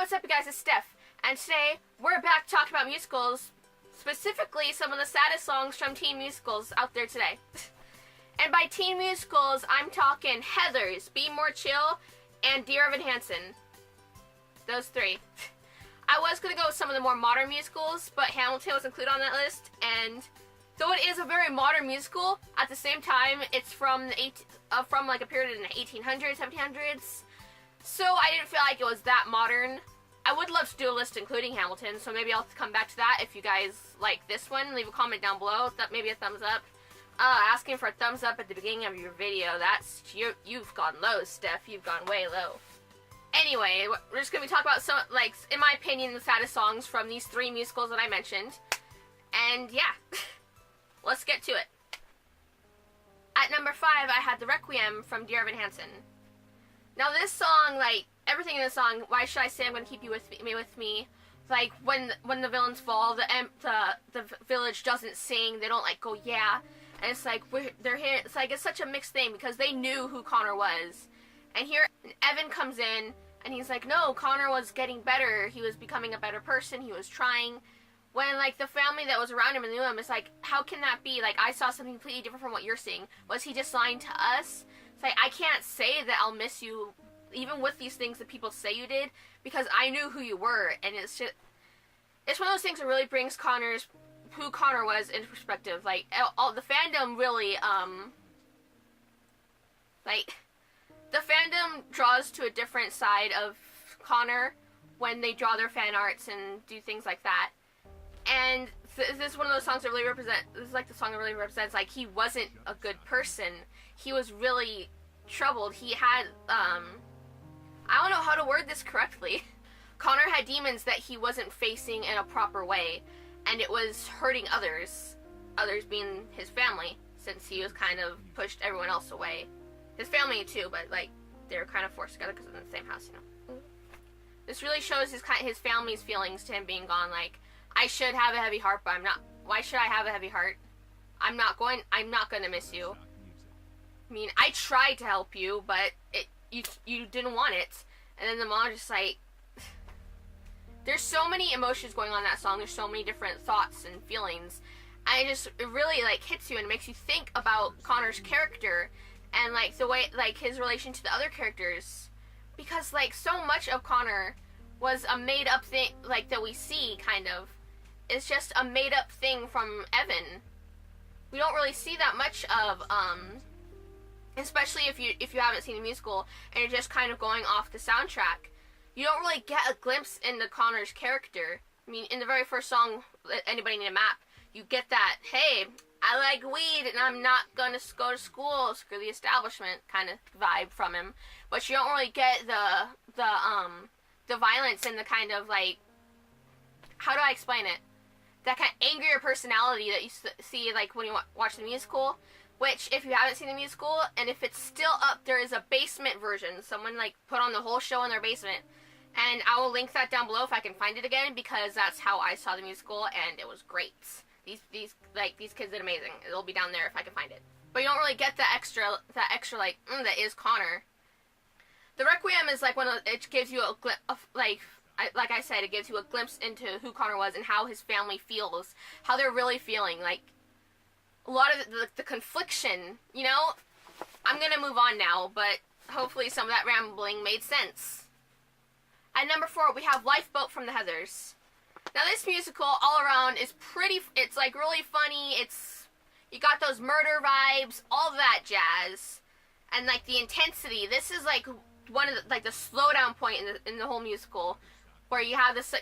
what's up, you guys? It's Steph, and today we're back to talk about musicals, specifically some of the saddest songs from teen musicals out there today. And by teen musicals, I'm talking Heathers, Be More Chill, and Dear Evan Hansen. Those three. I was going to go with some of the more modern musicals, but Hamilton was included on that list, and though it is a very modern musical, at the same time, it's from like a period in the 1800s, 1700s, so I didn't feel like it was that modern. I would love to do a list including Hamilton, so maybe I'll come back to that if you guys like this one. Leave a comment down below, maybe a thumbs up. Asking for a thumbs up at the beginning of your video, that's, you've gone low, Steph, you've gone way low. Anyway, we're just going to be talking about some, like, in my opinion, the saddest songs from these three musicals that I mentioned. And yeah, let's get to it. At number 5, I had the Requiem from Dear Evan Hansen. Now this song, like, everything in the song, Why Should I Say I'm Gonna Keep You With Me, like, when the villains fall, the village doesn't sing, they don't, like, go, yeah, and it's like, they're here, it's like, it's such a mixed thing, because they knew who Connor was, and here, Evan comes in, and he's like, no, Connor was getting better, he was becoming a better person, he was trying, when, like, the family that was around him and knew him, it's like, how can that be? Like, I saw something completely different from what you're seeing. Was he just lying to us? It's like, I can't say that I'll miss you, even with these things that people say you did, because I knew who you were, and it's just, it's one of those things that really brings who Connor was into perspective. Like, all the fandom really, like, the fandom draws to a different side of Connor when they draw their fan arts and do things like that. And this is one of those songs that really this is like the song that really represents, like, he wasn't a good person. He was really troubled. He had, I don't know how to word this correctly. Connor had demons that he wasn't facing in a proper way, and it was hurting others being his family, since he was kind of pushed everyone else away. His family too, but, like, they were kind of forced together because they're in the same house, you know. This really shows his family's feelings to him being gone, like, I should have a heavy heart, but I'm not. Why should I have a heavy heart? I'm not going to miss you. I mean, I tried to help you, but you didn't want it. And then the mom just, like, there's so many emotions going on in that song. There's so many different thoughts and feelings. And it really, like, hits you and makes you think about Connor's character and, like, the way, like, his relation to the other characters. Because, like, so much of Connor was a made-up thing, like, that we see, kind of. It's just a made-up thing from Evan. We don't really see that much of, especially if you haven't seen the musical and you're just kind of going off the soundtrack. You don't really get a glimpse into Connor's character. I mean, in the very first song, Anybody Need a Map, you get that, hey, I like weed and I'm not gonna go to school, screw the establishment kind of vibe from him. But you don't really get the violence and the kind of, like, how do I explain it? That kind of angrier personality that you see, like, when you watch the musical, which, if you haven't seen the musical, and if it's still up, there is a basement version. Someone, like, put on the whole show in their basement, and I will link that down below if I can find it again, because that's how I saw the musical, and it was great. These kids did amazing. It'll be down there if I can find it. But you don't really get that extra, like, that is Connor. The Requiem is, like, it gives you a glimpse of, like I said, it gives you a glimpse into who Connor was and how his family feels, how they're really feeling, like, a lot of the confliction, you know? I'm gonna move on now, but hopefully some of that rambling made sense. At number 4, we have Lifeboat from the Heathers. Now, this musical, all around, is it's, like, really funny, you got those murder vibes, all that jazz, and, like, the intensity. This is, like, one of the, like, the slowdown point in the whole musical, where you have this,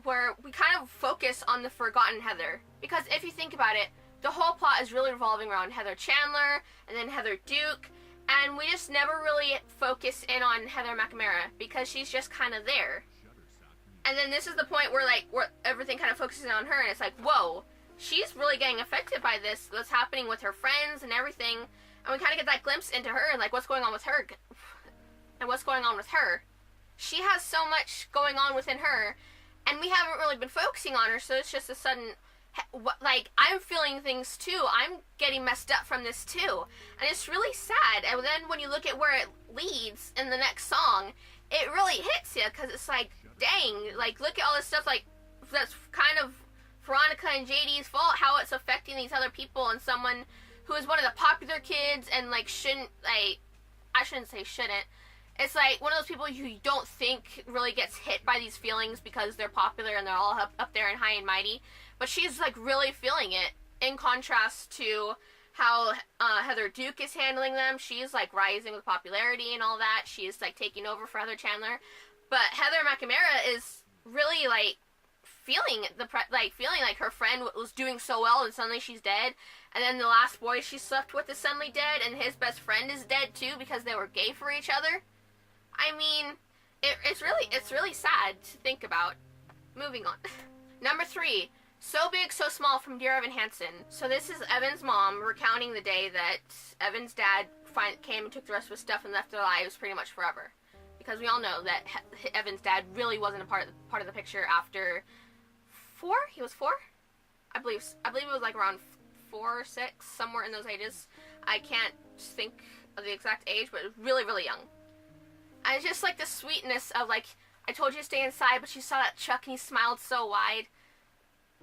where we kind of focus on the forgotten Heather. Because if you think about it, the whole plot is really revolving around Heather Chandler, and then Heather Duke, and we just never really focus in on Heather McNamara, because she's just kind of there. And then this is the point where, like, where everything kind of focuses on her, and it's like, whoa, she's really getting affected by this, what's happening with her friends and everything, and we kind of get that glimpse into her, and, like, what's going on with her, and what's going on with her. She has so much going on within her, and we haven't really been focusing on her, so it's just a sudden, like, I'm feeling things too, I'm getting messed up from this too, and it's really sad. And then when you look at where it leads in the next song, it really hits you, because it's like, dang, like, look at all this stuff, like, that's kind of Veronica and JD's fault, how it's affecting these other people, and someone who is one of the popular kids, and, like, shouldn't, like, I shouldn't say shouldn't, it's like one of those people who you don't think really gets hit by these feelings because they're popular and they're all up there and high and mighty, but she's, like, really feeling it, in contrast to how Heather Duke is handling them. She's, like, rising with popularity and all that. She's, like, taking over for Heather Chandler. But Heather McNamara is really, like, feeling like her friend was doing so well and suddenly she's dead. And then the last boy she slept with is suddenly dead, and his best friend is dead, too, because they were gay for each other. I mean, it's really sad to think about. Moving on. Number 3. So Big, So Small from Dear Evan Hansen. So this is Evan's mom recounting the day that Evan's dad came and took the rest of his stuff and left their lives pretty much forever. Because we all know that Evan's dad really wasn't a part of the picture after 4? He was 4? I believe it was like around 4 or 6, somewhere in those ages. I can't think of the exact age, but it was really, really young. And it's just like the sweetness of, like, I told you to stay inside, but you saw that Chuck and he smiled so wide.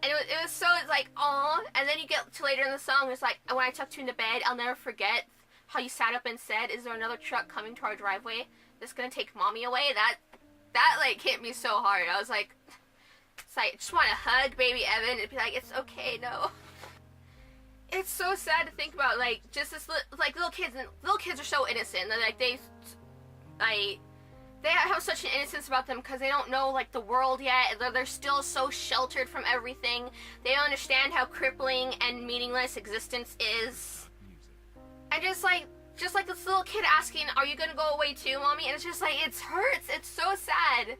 And it was so, it's like, aw. And then you get to later in the song, it's like, when I tucked you into bed, I'll never forget how you sat up and said, is there another truck coming to our driveway that's gonna take mommy away? That like, hit me so hard. I was like, it's like, I just want to hug baby Evan and be like, it's okay, no. It's so sad to think about, like, just this, like, little kids are so innocent. They're like, they have such an innocence about them because they don't know, like, the world yet. They're still so sheltered from everything. They don't understand how crippling and meaningless existence is. And just like this little kid asking, are you gonna go away too, mommy? And it's just like, it hurts. It's so sad.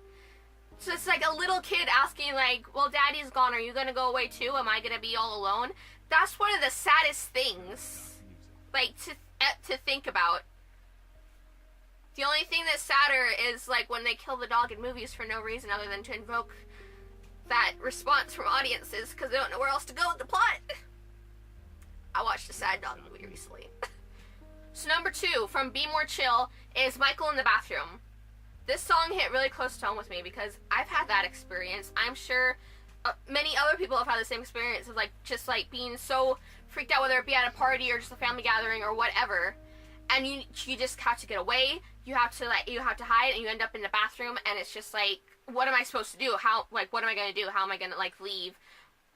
So it's like a little kid asking, like, well, daddy's gone. Are you gonna go away too? Am I gonna be all alone? That's one of the saddest things, like, to think about. The only thing that's sadder is, like, when they kill the dog in movies for no reason other than to invoke that response from audiences because they don't know where else to go with the plot. I watched a sad dog movie recently. So number 2 from Be More Chill is Michael in the Bathroom. This song hit really close to home with me because I've had that experience. I'm sure many other people have had the same experience of, like, just, like, being so freaked out, whether it be at a party or just a family gathering or whatever. And you just have to get away. You have to hide, and you end up in the bathroom, and it's just like, what am I supposed to do? What am I gonna do? How am I gonna, like, leave?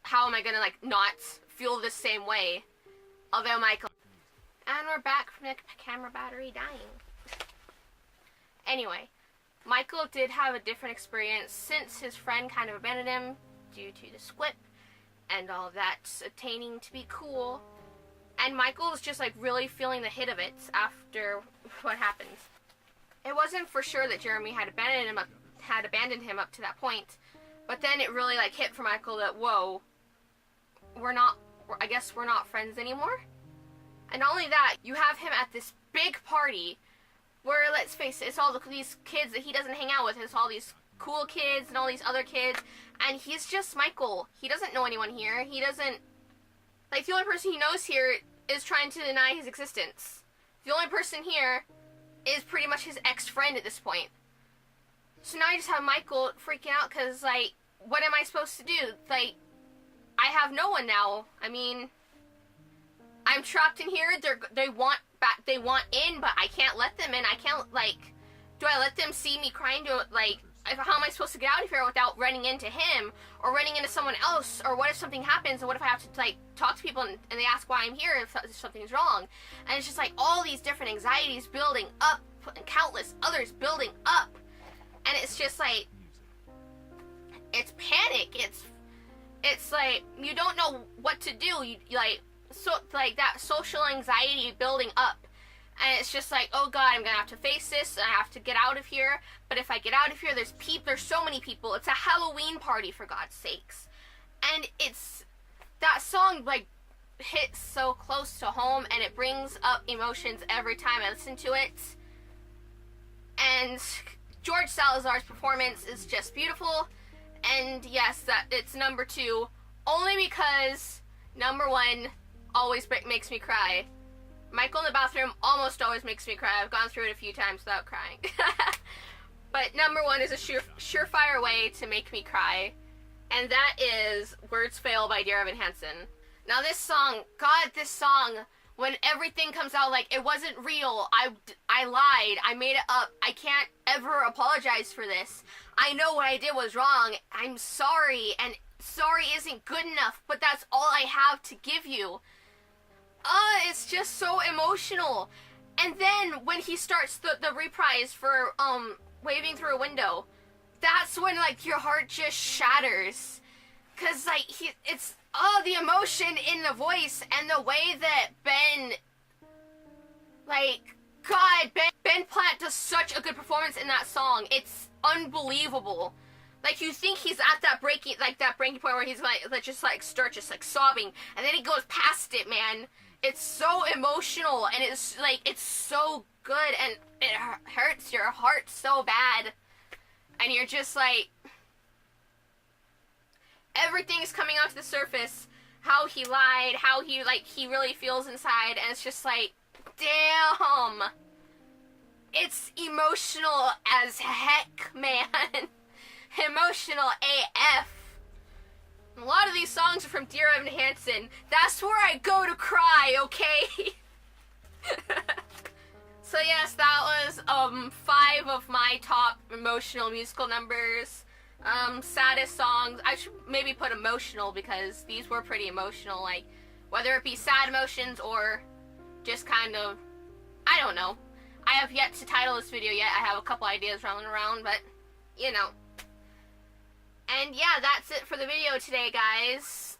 How am I gonna, like, not feel the same way? Although Michael... And we're back from the camera battery dying. Anyway, Michael did have a different experience since his friend kind of abandoned him due to the squip and all that attaining to be cool. And Michael was just, like, really feeling the hit of it after what happened. It wasn't for sure that Jeremy had abandoned him up to that point, but then it really, like, hit for Michael that, whoa, I guess we're not friends anymore? And not only that, you have him at this big party where, let's face it, it's all these kids that he doesn't hang out with. It's all these cool kids and all these other kids, and he's just Michael. He doesn't know anyone here. He doesn't... Like, the only person he knows here is trying to deny his existence. The only person here is pretty much his ex-friend at this point. So now you just have Michael freaking out because, like, what am I supposed to do? Like, I have no one now. I mean, I'm trapped in here. They want in, but I can't let them in. I can't, like, do I let them see me crying? How am I supposed to get out of here without running into him or running into someone else? Or what if something happens and what if I have to, like, talk to people and they ask why I'm here if something's wrong? And it's just like all these different anxieties building up and countless others building up. And it's just like, it's panic. It's like, you don't know what to do. That social anxiety building up. And it's just like, oh god, I'm gonna have to face this, and I have to get out of here. But if I get out of here, there's so many people. It's a Halloween party, for God's sakes. And that song, like, hits so close to home, and it brings up emotions every time I listen to it. And George Salazar's performance is just beautiful. And yes, it's number 2, only because number 1 always makes me cry. Michael in the Bathroom almost always makes me cry. I've gone through it a few times without crying. But number one is a surefire way to make me cry, and that is Words Fail by Dear Evan Hansen. Now this song, God, this song, when everything comes out like it wasn't real, I lied, I made it up, I can't ever apologize for this. I know what I did was wrong, I'm sorry, and sorry isn't good enough, but that's all I have to give you. It's just so emotional. And then when he starts the reprise for Waving Through a Window, that's when like your heart just shatters. Cause like it's the emotion in the voice and the way that Ben, like, God, Ben Platt does such a good performance in that song. It's unbelievable. Like, you think he's at that breaking point where he's like just starts sobbing, and then he goes past it, man. It's so emotional, and it's so good, and it hurts your heart so bad, and you're just like, everything's coming out to the surface, how he lied, how he really feels inside, and it's just like, damn, it's emotional as heck, man. Emotional AF. A lot of these songs are from Dear Evan Hansen. That's where I go to cry, okay? So yes, that was 5 of my top emotional musical numbers. Saddest songs. I should maybe put emotional because these were pretty emotional, like whether it be sad emotions or just kind of, I don't know. I have yet to title this video yet. I have a couple ideas rolling around, but you know. And yeah, that's it for the video today, guys.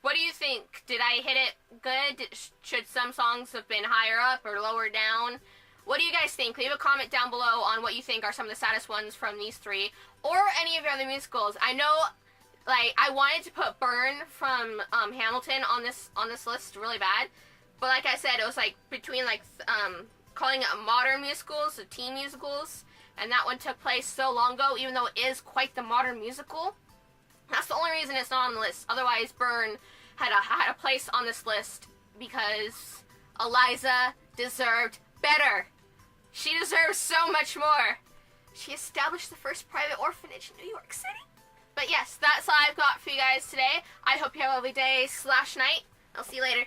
What do you think? Did I hit it good? Should some songs have been higher up or lower down? What do you guys think? Leave a comment down below on what you think are some of the saddest ones from these 3, or any of your other musicals. I know, like, I wanted to put Burn from Hamilton on this list really bad, but like I said, it was like between like calling it modern musicals, so teen musicals. And that one took place so long ago, even though it is quite the modern musical. That's the only reason it's not on the list. Otherwise, Burn had a place on this list because Eliza deserved better. She deserves so much more. She established the first private orphanage in New York City. But yes, that's all I've got for you guys today. I hope you have a lovely day / night. I'll see you later.